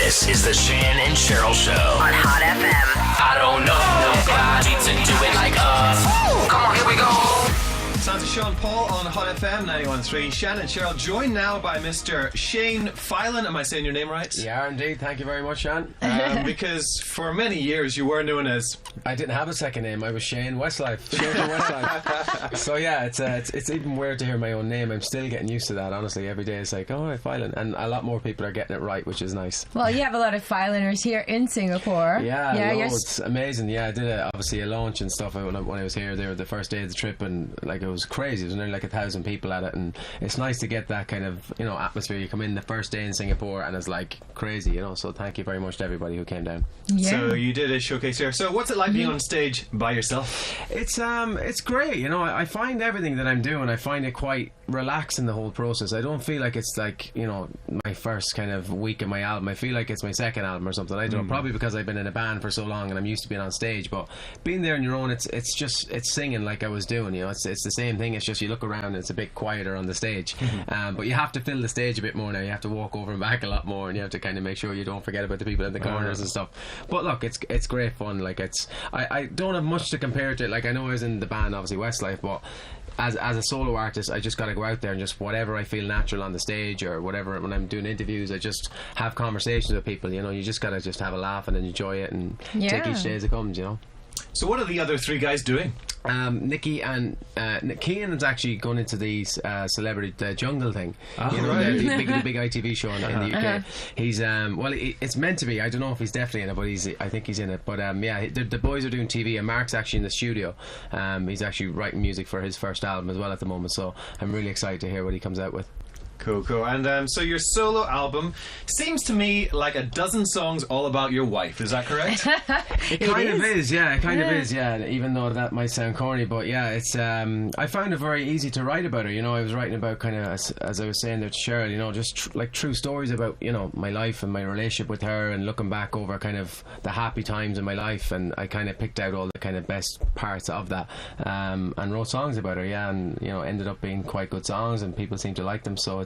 This is the Shan and Cheryl Show on HOT FM. I don't know nobody to do it like us. Come on, here we go. Sounds of Sean Paul on HOT FM 91.3. Shan and Cheryl, joined now by Mr. Shane Filan. Am I saying your name right? Yeah, indeed. Thank you very much, Shan. Because for many years you were known as... I didn't have a second name. I was Shane Westlife. Shane from Westlife. So yeah, it's even weird to hear my own name. I'm still getting used to that, honestly. Every day it's like, oh, Filan. And a lot more people are getting it right, which is nice. Well, you have a lot of Filaners here in Singapore. Yeah, loads. Amazing. Yeah, I did obviously a launch and stuff when I was here. They were the first day of the trip, and like it was crazy. There was nearly like 1,000 people at it, and it's nice to get that kind of atmosphere. You come in the first day in Singapore and it's like crazy, so thank you very much to everybody who came down. Yeah. So you did a showcase here. So what's it like being on stage by yourself? It's great. I find everything that I'm doing, I find it quite relaxing, the whole process. I don't feel like it's like my first kind of week of my album. I feel like it's my second album or something. I don't know, probably because I've been in a band for so long and I'm used to being on stage. But being there on your own, it's singing like I was doing. It's the same thing. It's just you look around and it's a bit quieter on the stage. But you have to fill the stage a bit more now. You have to walk over and back a lot more, and you have to kind of make sure you don't forget about the people in the corners and stuff. But look, it's great fun. Like I don't have much to compare to it. Like I know I was in the band, obviously Westlife, but as a solo artist, I just got to go out there and just whatever I feel natural on the stage or whatever. When I'm doing interviews, I just have conversations with people. You just got to just have a laugh and enjoy it and take each day as it comes. So what are the other three guys doing? Nikki and Kean is actually going into the celebrity jungle thing. The big ITV show in the UK. He's it's meant to be. I don't know if he's definitely in it, but I think he's in it. But the boys are doing TV, and Mark's actually in the studio. He's actually writing music for his first album as well at the moment. So I'm really excited to hear what he comes out with. Cool. And so your solo album seems to me like a dozen songs all about your wife. Is that correct? It kind of is, yeah. Even though that might sound corny, but yeah, it's. I found it very easy to write about her. I was writing about kind of as I was saying there to Cheryl. Just like true stories about my life and my relationship with her, and looking back over kind of the happy times in my life, and I kind of picked out all the kind of best parts of that, and wrote songs about her. Yeah, and ended up being quite good songs, and people seem to like them. So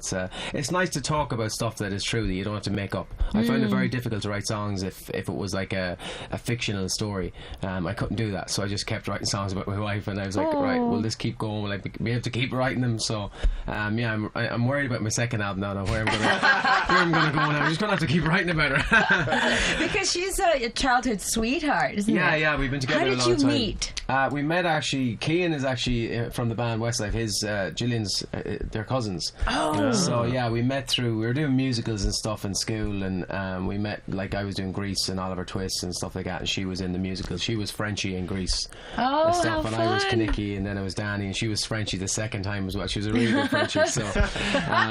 it's nice to talk about stuff that is true that you don't have to make up. I find it very difficult to write songs if it was like a fictional story. I couldn't do that, so I just kept writing songs about my wife, and I was like, right, will this keep going? Will I be able to keep writing them? So I'm worried about my second album now, where I'm gonna go now. I'm just gonna have to keep writing about her. Because she's a childhood sweetheart, isn't it? Yeah, we've been together a long time. How did you meet? We met actually. Kean is actually from the band Westlife. His Gillian's they're cousins. So yeah, we were doing musicals and stuff in school, and we met, like I was doing Grease and Oliver Twist and stuff like that, and she was in the musical. She was Frenchie in Grease and stuff, how and fun. I was Kaniki, and then I was Danny, and she was Frenchie the second time as well. She was a really good Frenchie. So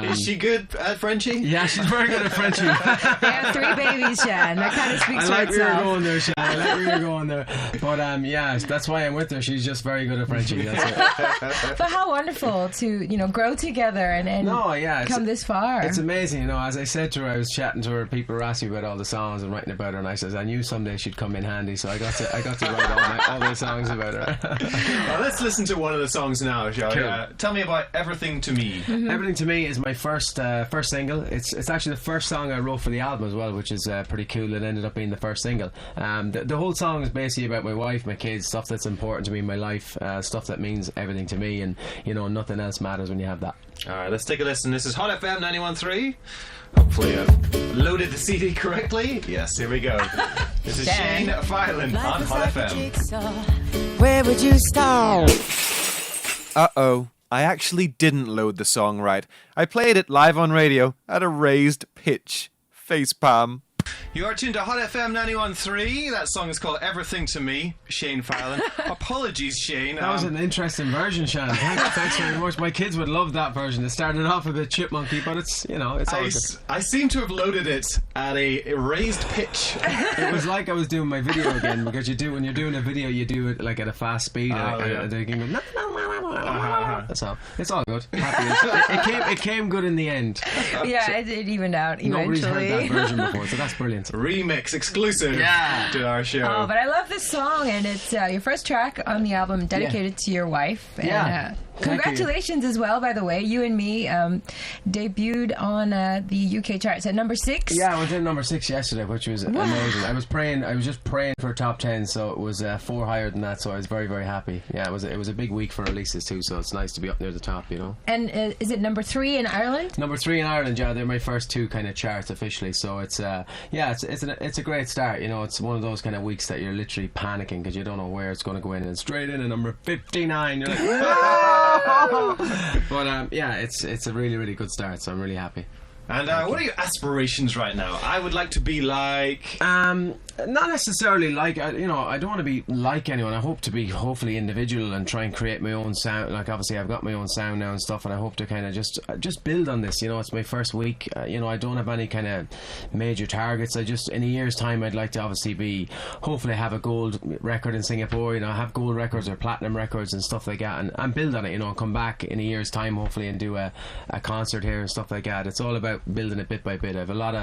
is she good at Frenchie? Yeah, she's very good at Frenchie. They have 3 babies, Shan. That kind of speaks for where itself. you're going there, Shan. I like where you're going there. But yeah, that's why I'm with her. She's just very good at Frenchie. That's it. But how wonderful to grow together and come this far. It's amazing, as I said to her, I was chatting to her, people were asking me about all the songs and writing about her, and I said I knew someday she'd come in handy, so I got to write all my songs about her. Well, let's listen to one of the songs now, shall we? Tell me about Everything to Me. Everything to Me is my first single. It's actually the first song I wrote for the album as well, which is pretty cool. It ended up being the first single. The whole song is basically about my wife, my kids, stuff that's important to me in my life, stuff that means everything to me, and nothing else matters when you have that. Alright, let's take a listen. This is HOT FM 91.3. Hopefully I've loaded the CD correctly. Yes, here we go. This is Shane Filan on HOT FM. Where would you start? Uh-oh, I actually didn't load the song right. I played it live on radio at a raised pitch. Facepalm. You are tuned to HOT FM 91.3. That song is called Everything to Me, Shane Filan. Apologies, Shane. That was an interesting version, Shan. Thanks very much. My kids would love that version. It started off a bit chipmunky, but it's all good. I seem to have loaded it at a raised pitch. It was like I was doing my video again, because when you're doing a video, you do it like at a fast speed. And they can go, that's all. It's all good. Happy. It came good in the end. Yeah, it evened out eventually. Nobody's heard that version before, so that's brilliant. Remix exclusive to our show. But I love this song, and it's your first track on the album dedicated to your wife. And, Congratulations as well, by the way. You and me debuted on the UK charts at number 6. Yeah, I went in number 6 yesterday, which was amazing. I was just praying for a top 10, so it was 4 higher than that, so I was very, very happy. Yeah, it was a big week for releases too, so it's nice to be up near the top, you know. And is it number 3 in Ireland? Number 3 in Ireland, yeah. They're my first 2 kind of charts officially, so it's it's a great start, you know. It's one of those kind of weeks that you're literally panicking because you don't know where it's going to go in, and straight in at number 59. You're like, but yeah, it's a really, really good start, so I'm really happy. And what are your aspirations right now? I would like to be like... Not necessarily like, you know, I don't want to be like anyone. I hope to be hopefully individual and try and create my own sound. Like, obviously I've got my own sound now and stuff, and I hope to kind of just build on this, you know. It's my first week, you know. I don't have any kind of major targets. I just, in a year's time, I'd like to obviously hopefully have a gold record in Singapore, you know, have gold records or platinum records and stuff like that, and build on it, you know, and come back in a year's time hopefully and do a concert here and stuff like that. It's all about building it bit by bit. I have a lot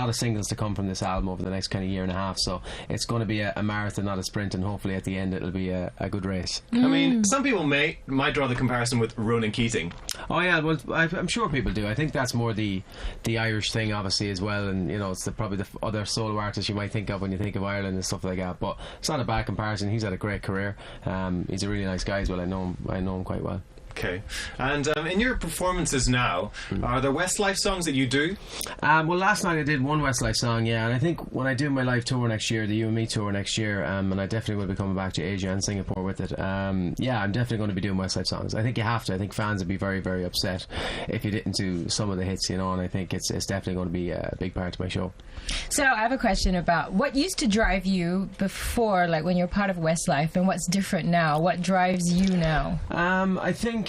of singles to come from this album over the next kind of year and a half, so it's going to be a marathon, not a sprint, and hopefully at the end it'll be a good race. I mean, some people might draw the comparison with Ronan Keating. Oh yeah, well, I'm sure people do. I think that's more the Irish thing, obviously, as well, and you know, it's probably the other solo artists you might think of when you think of Ireland and stuff like that. But it's not a bad comparison. He's had a great career. He's a really nice guy as well. I know him quite well. Okay. And in your performances now, are there Westlife songs that you do? Well, last night I did one Westlife song, yeah, and I think when I do my live tour next year, the You and Me tour next year, and I definitely will be coming back to Asia and Singapore with it, yeah, I'm definitely going to be doing Westlife songs. I think you have to. I think fans would be very, very upset if you didn't do some of the hits, you know, and I think it's definitely going to be a big part of my show. So I have a question about what used to drive you before, like when you're part of Westlife, and what's different now? What drives you now? I think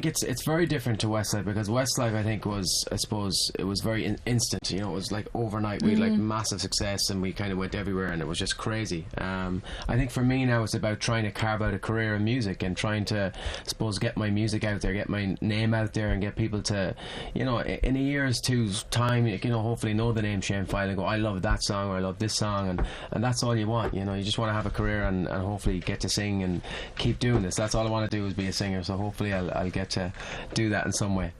it's very different to Westlife, because Westlife, I think, was, I suppose, it was very instant, you know. It was like overnight. We had like massive success, and we kind of went everywhere, and it was just crazy. I think for me now it's about trying to carve out a career in music and trying to, I suppose, get my music out there, get my name out there, and get people to, you know, in a year's two's time, you know, hopefully know the name Shane Filan and go, I love that song, or I love this song, and that's all you want, you know. You just want to have a career and hopefully get to sing and keep doing this. That's all I want to do, is be a singer, so hopefully I'll get to do that in some way.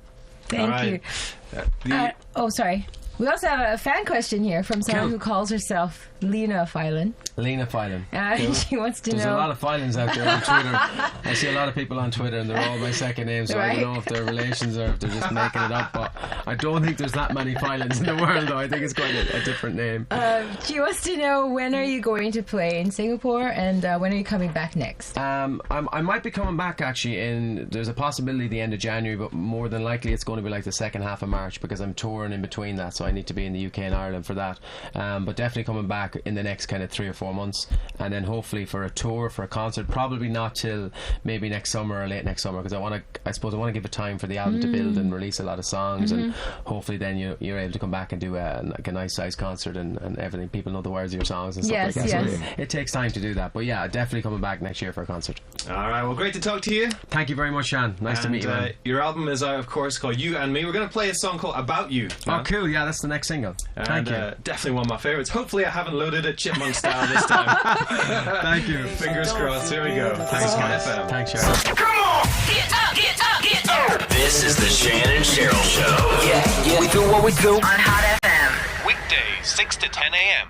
Thank you. Oh, sorry. We also have a fan question here from someone who calls herself Lena Filan. Lena Filan. She wants to know. There's a lot of Filans out there on Twitter. I see a lot of people on Twitter, and they're all my second name, so I don't know if they're relations or if they're just making it up. But I don't think there's that many Filans in the world, though. I think it's quite a different name. She wants to know, when are you going to play in Singapore, and when are you coming back next? I might be coming back actually there's a possibility the end of January, but more than likely it's going to be like the second half of March, because I'm touring in between that, so I need to be in the UK and Ireland for that. But definitely coming back in the next kind of 3 or 4 months, and then hopefully for a tour, for a concert, probably not till maybe next summer or late next summer, because I suppose I want to give it time for the album to build and release a lot of songs, and hopefully then you're able to come back and do like a nice sized concert and everything. People know the words of your songs and stuff like that. So it takes time to do that, but yeah, definitely coming back next year for a concert. Alright, well, great to talk to you. Thank you very much, Shan. Nice to meet you, man. Your album is out, of course, called You and Me. We're going to play a song called About You. Oh, cool. Yeah, that's the next single. Thank you. Definitely one of my favourites. Hopefully I haven't loaded it chipmunk style this time. Thank you. Fingers crossed. Here we go. Thanks, guys. Thanks, Cheryl. Come on! Get up, get up, get up! This is the Shan and Cheryl Show. Yeah. We do what we do on HOT FM. Weekdays, 6 to 10 a.m.